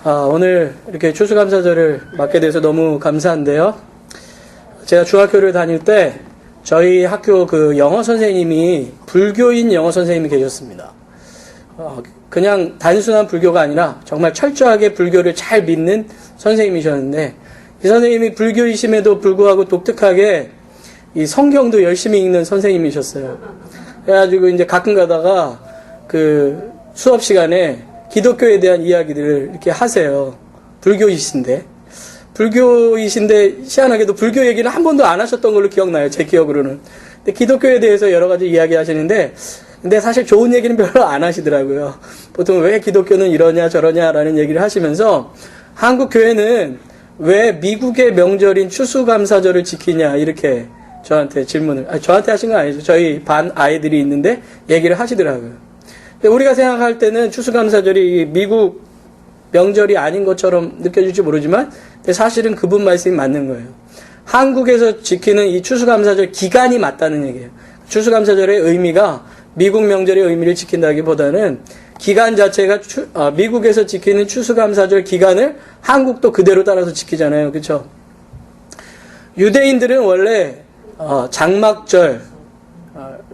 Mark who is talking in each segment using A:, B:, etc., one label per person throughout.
A: 오늘 이렇게 추수감사절을 맞게 돼서 너무 감사한데요. 제가 중학교를 다닐 때 저희 학교 그 영어 선생님이 불교인 영어 선생님이 계셨습니다. 그냥 단순한 불교가 아니라 정말 철저하게 불교를 잘 믿는 선생님이셨는데, 이 선생님이 불교이심에도 불구하고 독특하게 이 성경도 열심히 읽는 선생님이셨어요. 그래가지고 이제 가끔 가다가 그 수업 시간에 기독교에 대한 이야기들을 이렇게 하세요. 불교이신데 희한하게도 불교 얘기는 한 번도 안 하셨던 걸로 기억나요. 제 기억으로는. 근데 기독교에 대해서 여러 가지 이야기 하시는데, 근데 사실 좋은 얘기는 별로 안 하시더라고요. 보통 왜 기독교는 이러냐 저러냐라는 얘기를 하시면서 한국 교회는 왜 미국의 명절인 추수감사절을 지키냐 이렇게 저한테 질문을, 저한테 하신 건 아니죠. 저희 반 아이들이 있는데 얘기를 하시더라고요. 근데 우리가 생각할 때는 추수감사절이 미국 명절이 아닌 것처럼 느껴질지 모르지만, 근데 사실은 그분 말씀이 맞는 거예요. 한국에서 지키는 이 추수감사절 기간이 맞다는 얘기예요. 추수감사절의 의미가 미국 명절의 의미를 지킨다기보다는 기간 자체가 미국에서 지키는 추수감사절 기간을 한국도 그대로 따라서 지키잖아요. 그렇죠? 유대인들은 원래 장막절을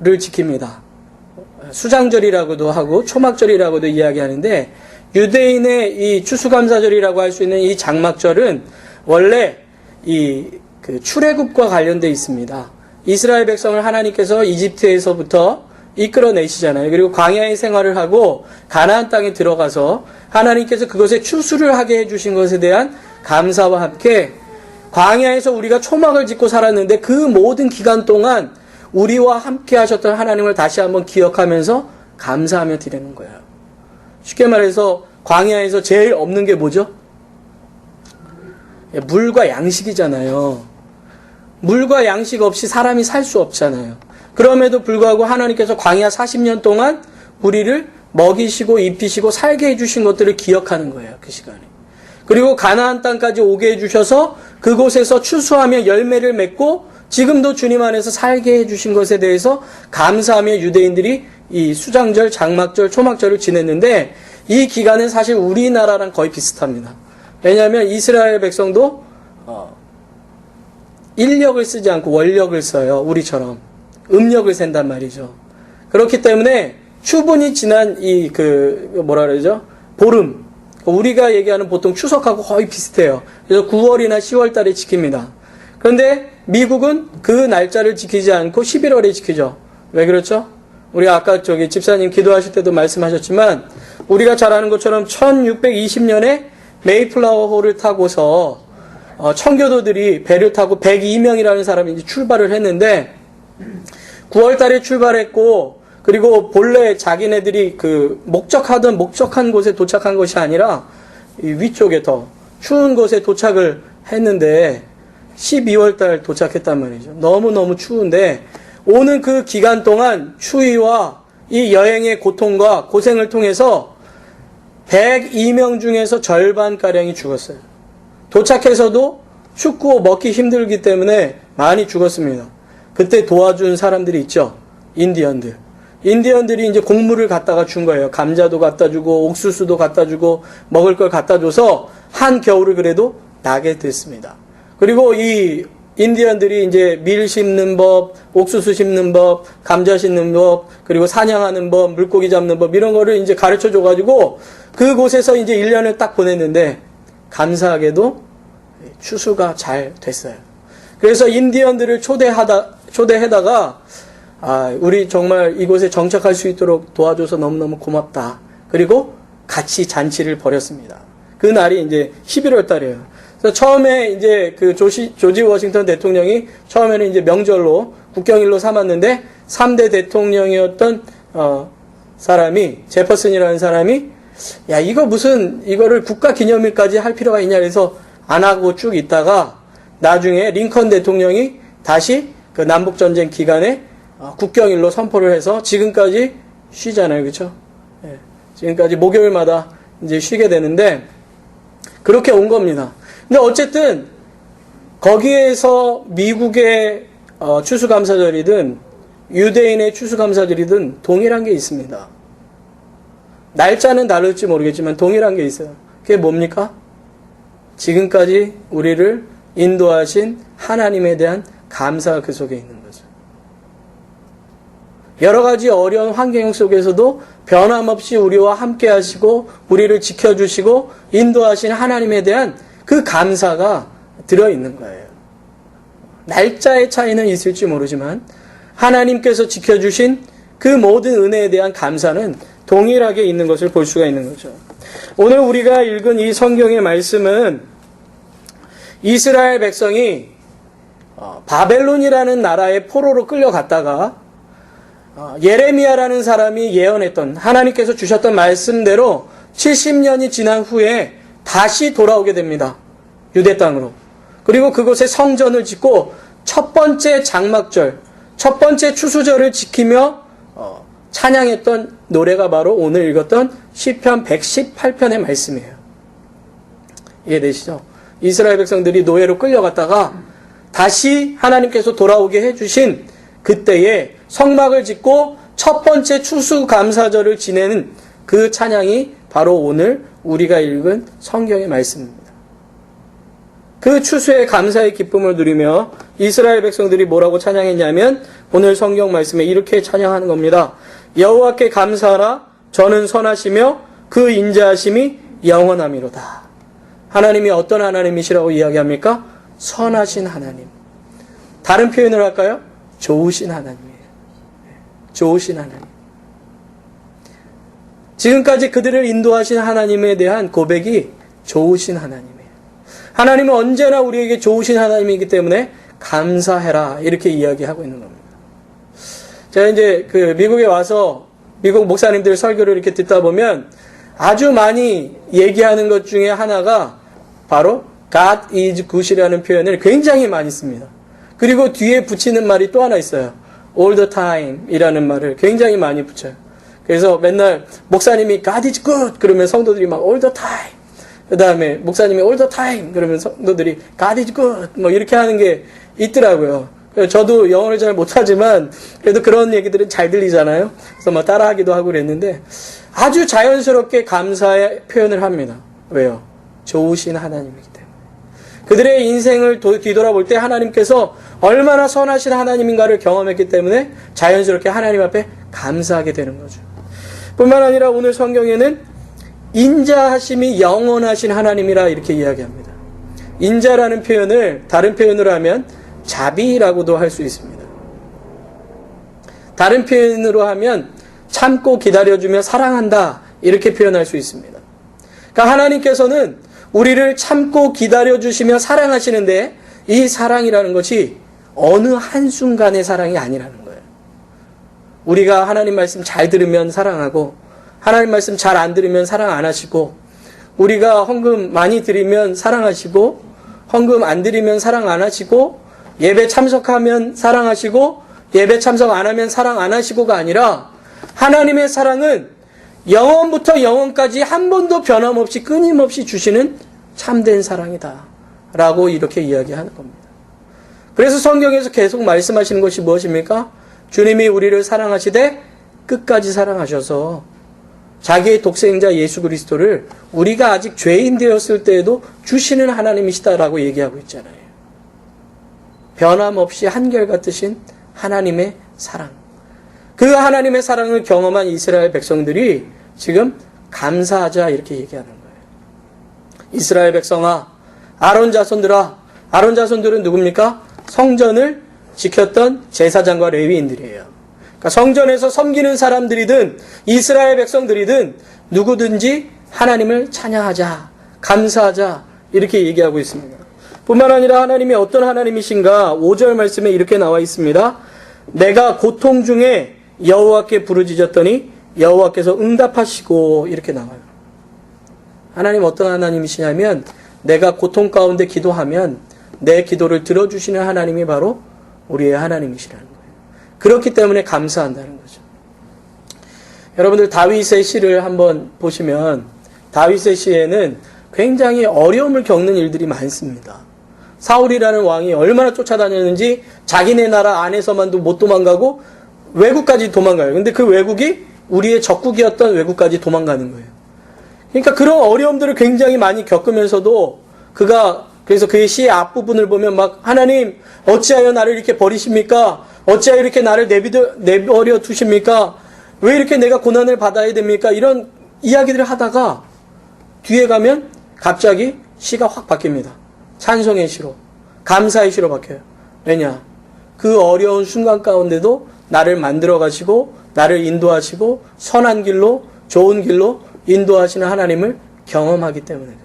A: 지킵니다. 수장절이라고도 하고 초막절이라고도 이야기하는데, 유대인의 이 추수감사절이라고 할 수 있는 이 장막절은 원래 그 출애굽과 관련되어 있습니다. 이스라엘 백성을 하나님께서 이집트에서부터 이끌어내시잖아요. 그리고 광야의 생활을 하고 가나안 땅에 들어가서 하나님께서 그것에 추수를 하게 해주신 것에 대한 감사와 함께 광야에서 우리가 초막을 짓고 살았는데, 그 모든 기간 동안 우리와 함께 하셨던 하나님을 다시 한번 기억하면서 감사하며 드리는 거예요. 쉽게 말해서 광야에서 제일 없는 게 뭐죠? 물과 양식이잖아요. 물과 양식 없이 사람이 살 수 없잖아요. 그럼에도 불구하고 하나님께서 광야 40년 동안 우리를 먹이시고 입히시고 살게 해주신 것들을 기억하는 거예요. 그 시간에. 그리고 가나안 땅까지 오게 해주셔서 그곳에서 추수하며 열매를 맺고 지금도 주님 안에서 살게 해주신 것에 대해서 감사하며 유대인들이 이 수장절, 장막절, 초막절을 지냈는데, 이 기간은 사실 우리나라랑 거의 비슷합니다. 왜냐하면 이스라엘 백성도 인력을 쓰지 않고 원력을 써요. 우리처럼 음력을 센단 말이죠. 그렇기 때문에 추분이 지난 보름, 우리가 얘기하는 보통 추석하고 거의 비슷해요. 그래서 9월이나 10월 달에 지킵니다. 그런데 미국은 그 날짜를 지키지 않고 11월에 지키죠. 왜 그렇죠? 우리 아까 집사님 기도하실 때도 말씀하셨지만, 우리가 잘 아는 것처럼 1620년에 메이플라워호를 타고서 청교도들이 배를 타고 102명이라는 사람이 이제 출발을 했는데, 9월 달에 출발했고, 그리고 본래 자기네들이 목적한 곳에 도착한 것이 아니라 이 위쪽에 더 추운 곳에 도착을 했는데 12월 달 도착했단 말이죠. 너무너무 추운데, 오는 그 기간 동안 추위와 이 여행의 고통과 고생을 통해서 102명 중에서 절반가량이 죽었어요. 도착해서도 춥고 먹기 힘들기 때문에 많이 죽었습니다. 그때 도와준 사람들이 있죠. 인디언들이 이제 곡물을 갖다가 준 거예요. 감자도 갖다 주고 옥수수도 갖다 주고 먹을 걸 갖다 줘서 한 겨울을 그래도 나게 됐습니다. 그리고 이 인디언들이 이제 밀 심는 법, 옥수수 심는 법, 감자 심는 법, 그리고 사냥하는 법, 물고기 잡는 법, 이런 거를 이제 가르쳐 줘가지고 그곳에서 이제 1년을 딱 보냈는데, 감사하게도 추수가 잘 됐어요. 그래서 인디언들을 초대해다가, 우리 정말 이곳에 정착할 수 있도록 도와줘서 너무너무 고맙다. 그리고 같이 잔치를 벌였습니다. 그 날이 이제 11월 달이에요. 그래서 처음에 이제 그 조지 워싱턴 대통령이 처음에는 이제 명절로 국경일로 삼았는데, 3대 대통령이었던 사람이, 제퍼슨이라는 사람이, 야, 이거를 국가 기념일까지 할 필요가 있냐 그래서 안 하고 쭉 있다가 나중에 링컨 대통령이 다시 그 남북전쟁 기간에 국경일로 선포를 해서 지금까지 쉬잖아요. 그렇죠? 예, 지금까지 목요일마다 이제 쉬게 되는데, 그렇게 온 겁니다. 근데 어쨌든 거기에서 미국의 추수감사절이든 유대인의 추수감사절이든 동일한 게 있습니다. 날짜는 다를지 모르겠지만 동일한 게 있어요. 그게 뭡니까? 지금까지 우리를 인도하신 하나님에 대한 감사가 그 속에 있는 거죠. 여러 가지 어려운 환경 속에서도 변함없이 우리와 함께 하시고 우리를 지켜주시고 인도하신 하나님에 대한 그 감사가 들어있는 거예요. 날짜의 차이는 있을지 모르지만 하나님께서 지켜주신 그 모든 은혜에 대한 감사는 동일하게 있는 것을 볼 수가 있는 거죠. 오늘 우리가 읽은 이 성경의 말씀은 이스라엘 백성이 바벨론이라는 나라의 포로로 끌려갔다가 예레미야라는 사람이 예언했던 하나님께서 주셨던 말씀대로 70년이 지난 후에 다시 돌아오게 됩니다. 유대 땅으로. 그리고 그곳에 성전을 짓고 첫 번째 장막절, 첫 번째 추수절을 지키며 찬양했던 노래가 바로 오늘 읽었던 시편 118편의 말씀이에요. 이해되시죠? 이스라엘 백성들이 노예로 끌려갔다가 다시 하나님께서 돌아오게 해주신 그때에 성막을 짓고 첫 번째 추수감사절을 지내는 그 찬양이 바로 오늘 우리가 읽은 성경의 말씀입니다. 그 추수의 감사의 기쁨을 누리며 이스라엘 백성들이 뭐라고 찬양했냐면 오늘 성경 말씀에 이렇게 찬양하는 겁니다. 여호와께 감사하라. 저는 선하시며 그 인자하심이 영원함이로다. 하나님이 어떤 하나님이시라고 이야기합니까? 선하신 하나님. 다른 표현을 할까요? 좋으신 하나님이에요. 좋으신 하나님. 지금까지 그들을 인도하신 하나님에 대한 고백이 좋으신 하나님이에요. 하나님은 언제나 우리에게 좋으신 하나님이기 때문에 감사해라 이렇게 이야기하고 있는 겁니다. 제가 이제 미국에 와서 미국 목사님들 설교를 이렇게 듣다 보면 아주 많이 얘기하는 것 중에 하나가 바로 God is good이라는 표현을 굉장히 많이 씁니다. 그리고 뒤에 붙이는 말이 또 하나 있어요. All the time 이라는 말을 굉장히 많이 붙여요. 그래서 맨날 목사님이 God is good 그러면 성도들이 막 all the time, 그 다음에 목사님이 all the time 그러면 성도들이 God is good 뭐 이렇게 하는 게 있더라고요. 저도 영어를 잘 못하지만 그래도 그런 얘기들은 잘 들리잖아요. 그래서 막 따라하기도 하고 그랬는데 아주 자연스럽게 감사의 표현을 합니다. 왜요? 좋으신 하나님이기 때문에. 그들의 인생을 뒤돌아볼 때 하나님께서 얼마나 선하신 하나님인가를 경험했기 때문에 자연스럽게 하나님 앞에 감사하게 되는 거죠. 뿐만 아니라 오늘 성경에는 인자하심이 영원하신 하나님이라 이렇게 이야기합니다. 인자라는 표현을 다른 표현으로 하면 자비라고도 할 수 있습니다. 다른 표현으로 하면 참고 기다려주며 사랑한다 이렇게 표현할 수 있습니다. 그러니까 하나님께서는 우리를 참고 기다려주시며 사랑하시는데 이 사랑이라는 것이 어느 한순간의 사랑이 아니라는 거예요. 우리가 하나님 말씀 잘 들으면 사랑하고 하나님 말씀 잘 안 들으면 사랑 안 하시고 우리가 헌금 많이 드리면 사랑하시고 헌금 안 드리면 사랑 안 하시고 예배 참석하면 사랑하시고 예배 참석 안 하면 사랑 안 하시고가 아니라 하나님의 사랑은 영원부터 영원까지 한 번도 변함없이 끊임없이 주시는 참된 사랑이다 라고 이렇게 이야기하는 겁니다. 그래서 성경에서 계속 말씀하시는 것이 무엇입니까? 주님이 우리를 사랑하시되 끝까지 사랑하셔서 자기의 독생자 예수 그리스도를 우리가 아직 죄인 되었을 때에도 주시는 하나님이시다라고 얘기하고 있잖아요. 변함없이 한결같으신 하나님의 사랑. 그 하나님의 사랑을 경험한 이스라엘 백성들이 지금 감사하자 이렇게 얘기하는 거예요. 이스라엘 백성아, 아론 자손들아. 아론 자손들은 누굽니까? 성전을 지켰던 제사장과 레위인들이에요. 그러니까 성전에서 섬기는 사람들이든 이스라엘 백성들이든 누구든지 하나님을 찬양하자, 감사하자 이렇게 얘기하고 있습니다. 뿐만 아니라 하나님이 어떤 하나님이신가 5절 말씀에 이렇게 나와 있습니다. 내가 고통 중에 여호와께 부르짖었더니 여호와께서 응답하시고 이렇게 나와요. 하나님 어떤 하나님이시냐면 내가 고통 가운데 기도하면 내 기도를 들어주시는 하나님이 바로 우리의 하나님이시라는 거예요. 그렇기 때문에 감사한다는 거죠. 여러분들 다윗의 시를 한번 보시면 다윗의 시에는 굉장히 어려움을 겪는 일들이 많습니다. 사울이라는 왕이 얼마나 쫓아다녔는지 자기네 나라 안에서만도 못 도망가고 외국까지 도망가요. 근데 그 외국이 우리의 적국이었던 외국까지 도망가는 거예요. 그러니까 그런 어려움들을 굉장히 많이 겪으면서도 그래서 그의 시의 앞부분을 보면 막 하나님 어찌하여 나를 이렇게 버리십니까? 어찌하여 이렇게 나를 내버려 두십니까? 왜 이렇게 내가 고난을 받아야 됩니까? 이런 이야기들을 하다가 뒤에 가면 갑자기 시가 확 바뀝니다. 찬송의 시로, 감사의 시로 바뀌어요. 왜냐? 그 어려운 순간 가운데도 나를 만들어 가시고 나를 인도하시고 선한 길로, 좋은 길로 인도하시는 하나님을 경험하기 때문에 그래요.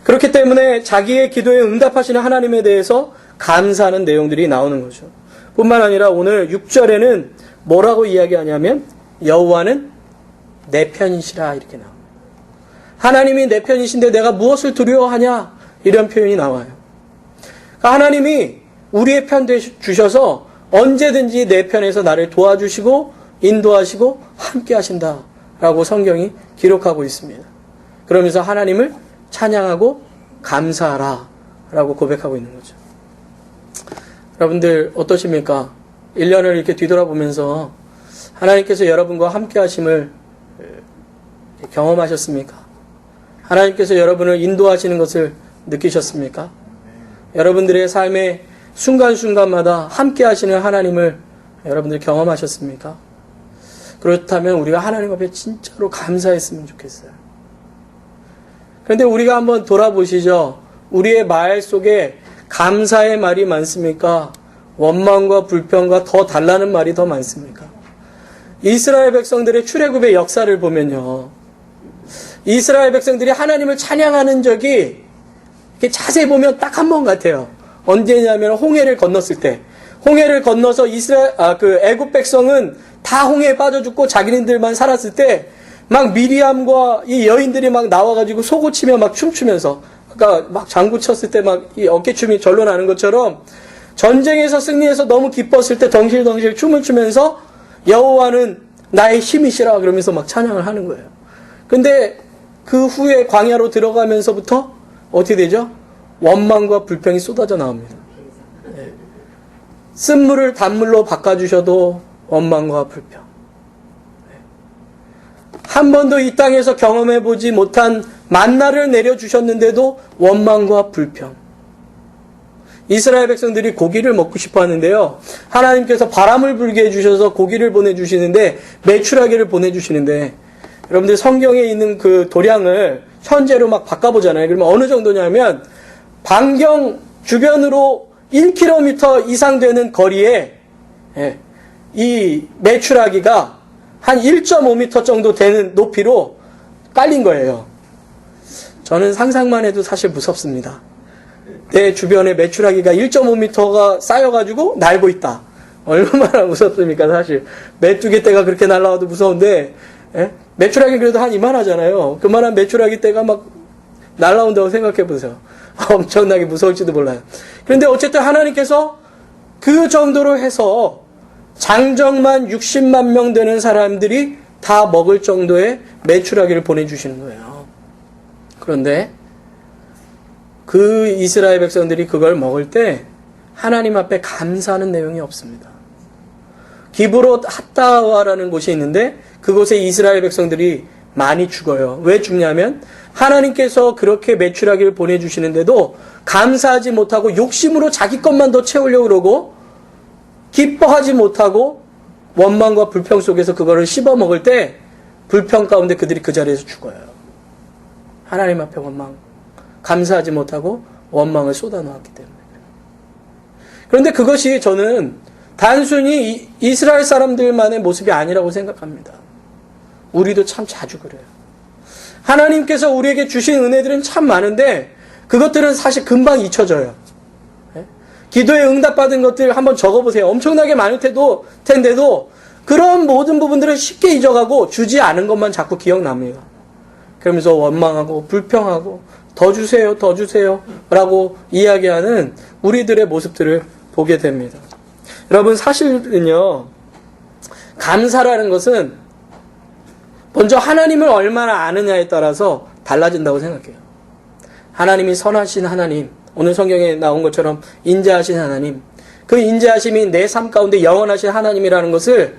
A: 그렇기 때문에 자기의 기도에 응답하시는 하나님에 대해서 감사하는 내용들이 나오는 거죠. 뿐만 아니라 오늘 6절에는 뭐라고 이야기하냐면 여호와는 내 편이시라 이렇게 나옵니다. 하나님이 내 편이신데 내가 무엇을 두려워하냐 이런 표현이 나와요. 그러니까 하나님이 우리의 편 되주셔서 언제든지 내 편에서 나를 도와주시고 인도하시고 함께 하신다라고 성경이 기록하고 있습니다. 그러면서 하나님을 찬양하고 감사하라 라고 고백하고 있는 거죠. 여러분들 어떠십니까? 1년을 이렇게 뒤돌아보면서 하나님께서 여러분과 함께 하심을 경험하셨습니까? 하나님께서 여러분을 인도하시는 것을 느끼셨습니까? 여러분들의 삶의 순간순간마다 함께 하시는 하나님을 여러분들 경험하셨습니까? 그렇다면 우리가 하나님 앞에 진짜로 감사했으면 좋겠어요. 그런데 우리가 한번 돌아보시죠. 우리의 말 속에 감사의 말이 많습니까? 원망과 불평과 더 달라는 말이 더 많습니까? 이스라엘 백성들의 출애굽의 역사를 보면요. 이스라엘 백성들이 하나님을 찬양하는 적이 이렇게 자세히 보면 딱 한 번 같아요. 언제냐면 홍해를 건넜을 때. 홍해를 건너서 애굽 백성은 다 홍해에 빠져 죽고 자기네들만 살았을 때 막 미리암과 이 여인들이 막 나와가지고 소고치며 막 춤추면서 아까 막 장구 쳤을 때 막 이 어깨춤이 절로 나는 것처럼 전쟁에서 승리해서 너무 기뻤을 때 덩실덩실 춤을 추면서 여호와는 나의 힘이시라 그러면서 막 찬양을 하는 거예요. 근데 그 후에 광야로 들어가면서부터 어떻게 되죠? 원망과 불평이 쏟아져 나옵니다. 네. 쓴물을 단물로 바꿔주셔도 원망과 불평. 한 번도 이 땅에서 경험해보지 못한 만나를 내려주셨는데도 원망과 불평. 이스라엘 백성들이 고기를 먹고 싶어 하는데요. 하나님께서 바람을 불게 해주셔서 고기를 보내주시는데, 메추라기를 보내주시는데, 여러분들 성경에 있는 그 도량을 현재로 막 바꿔보잖아요. 그러면 어느 정도냐면, 반경 주변으로 1km 이상 되는 거리에, 이 메추라기가 한 1.5m 정도 되는 높이로 깔린 거예요. 저는 상상만 해도 사실 무섭습니다. 내 주변에 메추라기가 1.5m가 쌓여가지고 날고 있다. 얼마나 무섭습니까, 사실. 메뚜기 떼가 그렇게 날라와도 무서운데, 메추라기 그래도 한 이만하잖아요. 그만한 메추라기 떼가 막 날라온다고 생각해 보세요. 엄청나게 무서울지도 몰라요. 그런데 어쨌든 하나님께서 그 정도로 해서 장정만 60만 명 되는 사람들이 다 먹을 정도의 메추라기를 보내주시는 거예요. 그런데 그 이스라엘 백성들이 그걸 먹을 때 하나님 앞에 감사하는 내용이 없습니다. 기브롯 핫다와라는 곳이 있는데 그곳에 이스라엘 백성들이 많이 죽어요. 왜 죽냐면 하나님께서 그렇게 메추라기를 보내주시는데도 감사하지 못하고 욕심으로 자기 것만 더 채우려고 그러고 기뻐하지 못하고 원망과 불평 속에서 그거를 씹어 먹을 때 불평 가운데 그들이 그 자리에서 죽어요. 하나님 앞에 감사하지 못하고 원망을 쏟아놓았기 때문에. 그런데 그것이 저는 단순히 이스라엘 사람들만의 모습이 아니라고 생각합니다. 우리도 참 자주 그래요. 하나님께서 우리에게 주신 은혜들은 참 많은데 그것들은 사실 금방 잊혀져요. 기도에 응답받은 것들 한번 적어보세요. 엄청나게 많을 텐데도 그런 모든 부분들을 쉽게 잊어가고 주지 않은 것만 자꾸 기억납니다. 그러면서 원망하고 불평하고 더 주세요, 더 주세요 라고 이야기하는 우리들의 모습들을 보게 됩니다. 여러분 사실은요, 감사라는 것은 먼저 하나님을 얼마나 아느냐에 따라서 달라진다고 생각해요. 하나님이 선하신 하나님, 오늘 성경에 나온 것처럼 인자하신 하나님, 그 인자하심이 내 삶 가운데 영원하신 하나님이라는 것을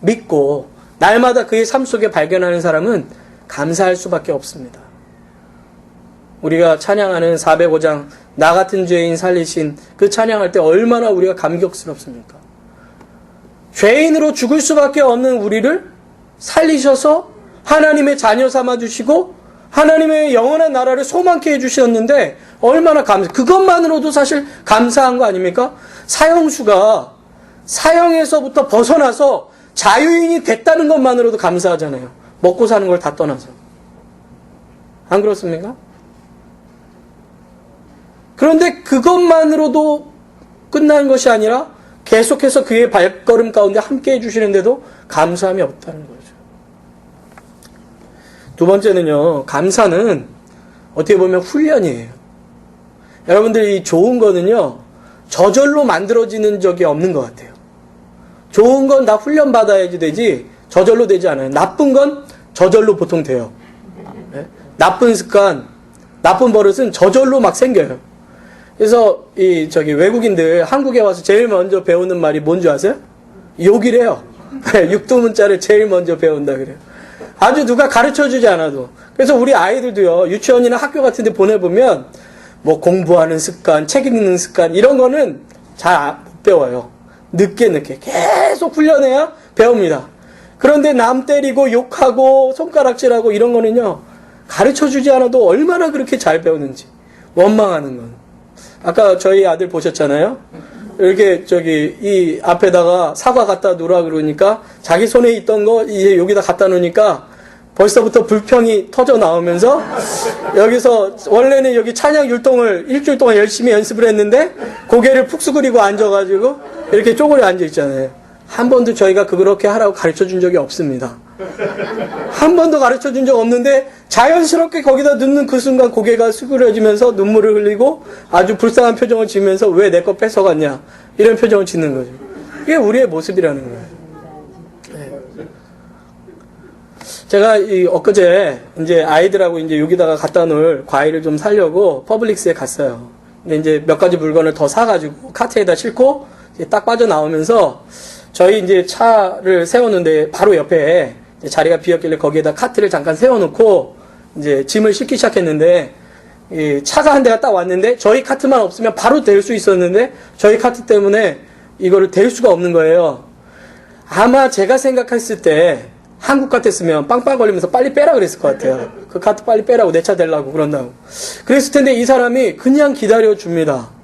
A: 믿고 날마다 그의 삶 속에 발견하는 사람은 감사할 수밖에 없습니다. 우리가 찬양하는 405장 나 같은 죄인 살리신 그 찬양할 때 얼마나 우리가 감격스럽습니까? 죄인으로 죽을 수밖에 없는 우리를 살리셔서 하나님의 자녀 삼아주시고 하나님의 영원한 나라를 소망케 해주셨는데 얼마나 그것만으로도 사실 감사한 거 아닙니까? 사형수가 사형에서부터 벗어나서 자유인이 됐다는 것만으로도 감사하잖아요. 먹고 사는 걸 다 떠나서. 안 그렇습니까? 그런데 그것만으로도 끝난 것이 아니라 계속해서 그의 발걸음 가운데 함께 해주시는데도 감사함이 없다는 거죠. 두 번째는요, 감사는 어떻게 보면 훈련이에요. 여러분들이 좋은 거는요, 저절로 만들어지는 적이 없는 것 같아요. 좋은 건 다 훈련받아야지 되지, 저절로 되지 않아요. 나쁜 건 저절로 보통 돼요. 네? 나쁜 습관, 나쁜 버릇은 저절로 막 생겨요. 그래서 외국인들 한국에 와서 제일 먼저 배우는 말이 뭔지 아세요? 욕이래요. 육두문자를 제일 먼저 배운다 그래요. 아주 누가 가르쳐주지 않아도. 그래서 우리 아이들도요, 유치원이나 학교 같은 데 보내보면 뭐 공부하는 습관, 책 읽는 습관 이런 거는 잘 못 배워요. 늦게 계속 훈련해야 배웁니다. 그런데 남 때리고 욕하고 손가락질하고 이런 거는요, 가르쳐주지 않아도 얼마나 그렇게 잘 배우는지 원망하는 건. 아까 저희 아들 보셨잖아요. 이렇게 이 앞에다가 사과 갖다 놓으라 그러니까 자기 손에 있던 거 이제 여기다 갖다 놓으니까 벌써부터 불평이 터져 나오면서 여기서 원래는 여기 찬양 율동을 일주일 동안 열심히 연습을 했는데 고개를 푹 숙이고 앉아가지고 이렇게 쪼그려 앉아 있잖아요. 한 번도 저희가 그렇게 하라고 가르쳐 준 적이 없습니다. 한 번도 가르쳐 준 적 없는데 자연스럽게 거기다 눕는 그 순간 고개가 수그려지면서 눈물을 흘리고 아주 불쌍한 표정을 지으면서 왜 내 거 뺏어갔냐 이런 표정을 짓는 거죠. 이게 우리의 모습이라는 거예요. 네. 제가 엊그제 이제 아이들하고 이제 여기다가 갖다 놓을 과일을 좀 사려고 퍼블릭스에 갔어요. 근데 이제 몇 가지 물건을 더 사가지고 카트에다 싣고 이제 딱 빠져나오면서 저희 이제 차를 세웠는데 바로 옆에 이제 자리가 비었길래 거기에다 카트를 잠깐 세워놓고 이제 짐을 싣기 시작했는데 이 차가 한 대가 딱 왔는데 저희 카트만 없으면 바로 댈 수 있었는데 저희 카트 때문에 이거를 댈 수가 없는 거예요. 아마 제가 생각했을 때 한국 같았으면 빵빵 걸리면서 빨리 빼라 그랬을 것 같아요. 그 카트 빨리 빼라고 내 차 대려고 그런다고. 그랬을 텐데 이 사람이 그냥 기다려줍니다.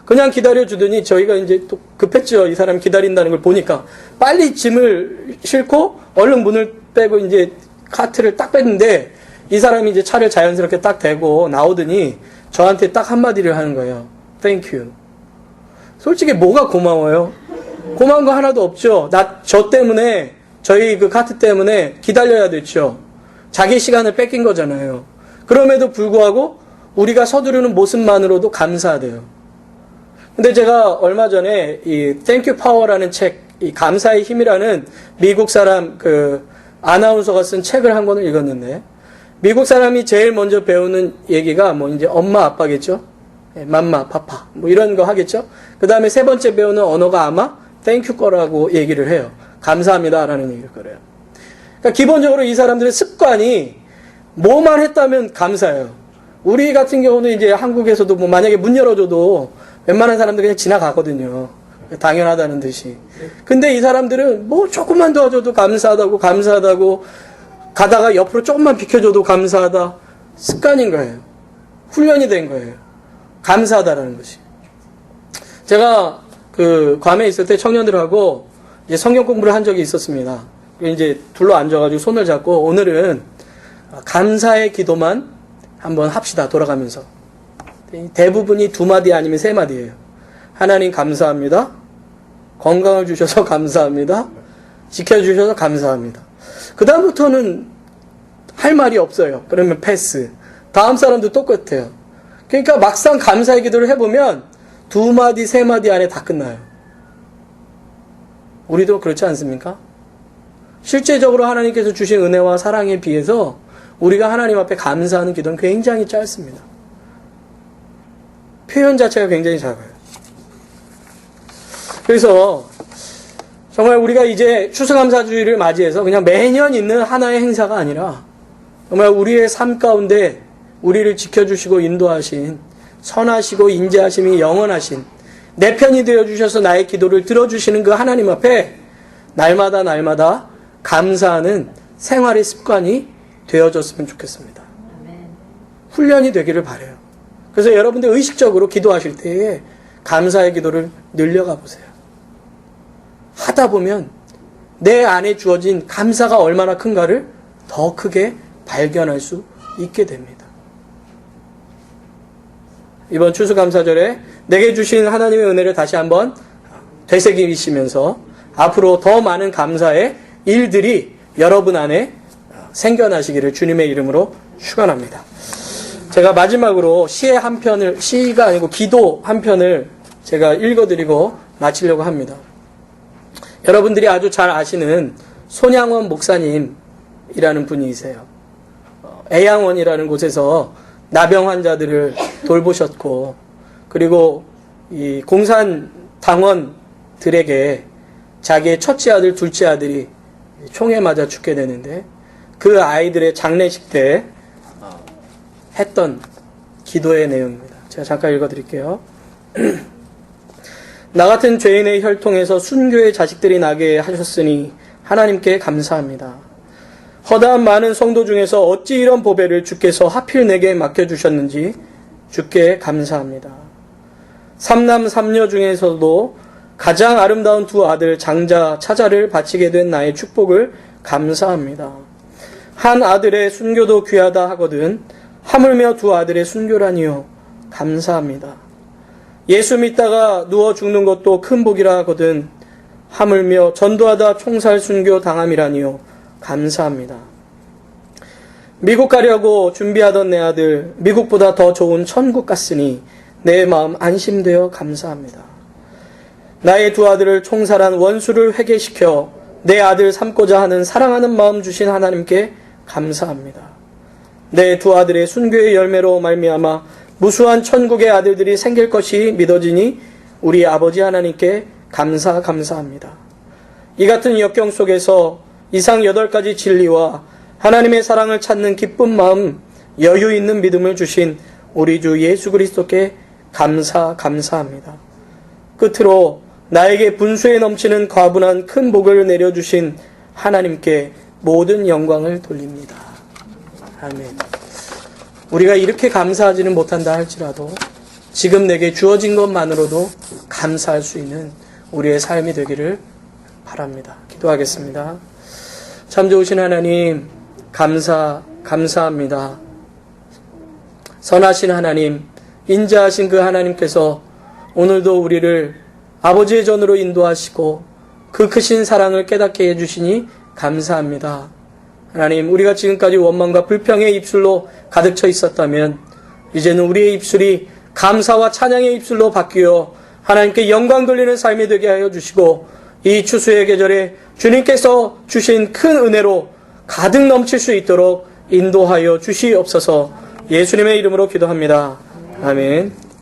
A: 그냥 기다려주더니 저희가 이제 또 급했죠. 이 사람이 기다린다는 걸 보니까 빨리 짐을 싣고 얼른 문을 빼고 이제 카트를 딱 뺐는데 이 사람이 이제 차를 자연스럽게 딱 대고 나오더니 저한테 딱 한마디를 하는 거예요. Thank you. 솔직히 뭐가 고마워요? 고마운 거 하나도 없죠. 저 때문에 저희 그 카트 때문에 기다려야 됐죠. 자기 시간을 뺏긴 거잖아요. 그럼에도 불구하고 우리가 서두르는 모습만으로도 감사하대요. 근데 제가 얼마 전에 이 Thank You Power라는 책, 이 감사의 힘이라는 미국 사람 그 아나운서가 쓴 책을 한 권을 읽었는데 미국 사람이 제일 먼저 배우는 얘기가 뭐 이제 엄마 아빠겠죠. 맘마 파파 뭐 이런 거 하겠죠. 그 다음에 세 번째 배우는 언어가 아마 Thank You 거라고 얘기를 해요. 감사합니다라는 얘기를 그래요. 그러니까 기본적으로 이 사람들의 습관이 뭐만 했다면 감사해요. 우리 같은 경우는 이제 한국에서도 뭐 만약에 문 열어줘도 웬만한 사람들 그냥 지나가거든요. 당연하다는 듯이. 근데 이 사람들은 뭐 조금만 도와줘도 감사하다고 가다가 옆으로 조금만 비켜줘도 감사하다. 습관인 거예요. 훈련이 된 거예요. 감사하다라는 것이. 제가 그 괌에 있을 때 청년들하고 이제 성경 공부를 한 적이 있었습니다. 이제 둘러 앉아가지고 손을 잡고 오늘은 감사의 기도만 한번 합시다. 돌아가면서. 대부분이 2마디 아니면 3마디예요. 하나님 감사합니다. 건강을 주셔서 감사합니다. 지켜주셔서 감사합니다. 그 다음부터는 할 말이 없어요. 그러면 패스. 다음 사람도 똑같아요. 그러니까 막상 감사의 기도를 해보면 2마디, 3마디 안에 다 끝나요. 우리도 그렇지 않습니까? 실제적으로 하나님께서 주신 은혜와 사랑에 비해서 우리가 하나님 앞에 감사하는 기도는 굉장히 짧습니다. 표현 자체가 굉장히 작아요. 그래서 정말 우리가 이제 추수감사주의를 맞이해서 그냥 매년 있는 하나의 행사가 아니라 정말 우리의 삶 가운데 우리를 지켜주시고 인도하신 선하시고 인자하심이 영원하신 내 편이 되어주셔서 나의 기도를 들어주시는 그 하나님 앞에 날마다 감사하는 생활의 습관이 되어졌으면 좋겠습니다. 훈련이 되기를 바라요. 그래서 여러분들 의식적으로 기도하실 때에 감사의 기도를 늘려가 보세요. 하다 보면 내 안에 주어진 감사가 얼마나 큰가를 더 크게 발견할 수 있게 됩니다. 이번 추수감사절에 내게 주신 하나님의 은혜를 다시 한번 되새기시면서 앞으로 더 많은 감사의 일들이 여러분 안에 생겨나시기를 주님의 이름으로 축원합니다. 제가 마지막으로 시가 아니고 기도 한 편을 제가 읽어드리고 마치려고 합니다. 여러분들이 아주 잘 아시는 손양원 목사님이라는 분이세요. 애양원이라는 곳에서 나병 환자들을 돌보셨고, 그리고 이 공산 당원들에게 자기의 첫째 아들, 둘째 아들이 총에 맞아 죽게 되는데 그 아이들의 장례식 때 했던 기도의 내용입니다. 제가 잠깐 읽어드릴게요. 나 같은 죄인의 혈통에서 순교의 자식들이 나게 하셨으니 하나님께 감사합니다. 허다한 많은 성도 중에서 어찌 이런 보배를 주께서 하필 내게 맡겨주셨는지 주께 감사합니다. 삼남 삼녀 중에서도 가장 아름다운 두 아들 장자 차자를 바치게 된 나의 축복을 감사합니다. 한 아들의 순교도 귀하다 하거든 하물며 두 아들의 순교라니요 감사합니다. 예수 믿다가 누워 죽는 것도 큰 복이라 하거든 하물며 전도하다 총살 순교 당함이라니요 감사합니다. 미국 가려고 준비하던 내 아들 미국보다 더 좋은 천국 갔으니 내 마음 안심되어 감사합니다. 나의 두 아들을 총살한 원수를 회개시켜 내 아들 삼고자 하는 사랑하는 마음 주신 하나님께 감사합니다. 내 두 아들의 순교의 열매로 말미암아 무수한 천국의 아들들이 생길 것이 믿어지니 우리 아버지 하나님께 감사합니다. 이 같은 역경 속에서 이상 8가지 진리와 하나님의 사랑을 찾는 기쁜 마음, 여유 있는 믿음을 주신 우리 주 예수 그리스도께 감사합니다. 끝으로 나에게 분수에 넘치는 과분한 큰 복을 내려주신 하나님께 모든 영광을 돌립니다. 아멘. 우리가 이렇게 감사하지는 못한다 할지라도 지금 내게 주어진 것만으로도 감사할 수 있는 우리의 삶이 되기를 바랍니다. 기도하겠습니다. 참 좋으신 하나님, 감사합니다. 선하신 하나님, 인자하신 그 하나님께서 오늘도 우리를 아버지의 전으로 인도하시고 그 크신 사랑을 깨닫게 해주시니 감사합니다. 하나님, 우리가 지금까지 원망과 불평의 입술로 가득 차 있었다면 이제는 우리의 입술이 감사와 찬양의 입술로 바뀌어 하나님께 영광 돌리는 삶이 되게 하여 주시고 이 추수의 계절에 주님께서 주신 큰 은혜로 가득 넘칠 수 있도록 인도하여 주시옵소서. 예수님의 이름으로 기도합니다. 아멘.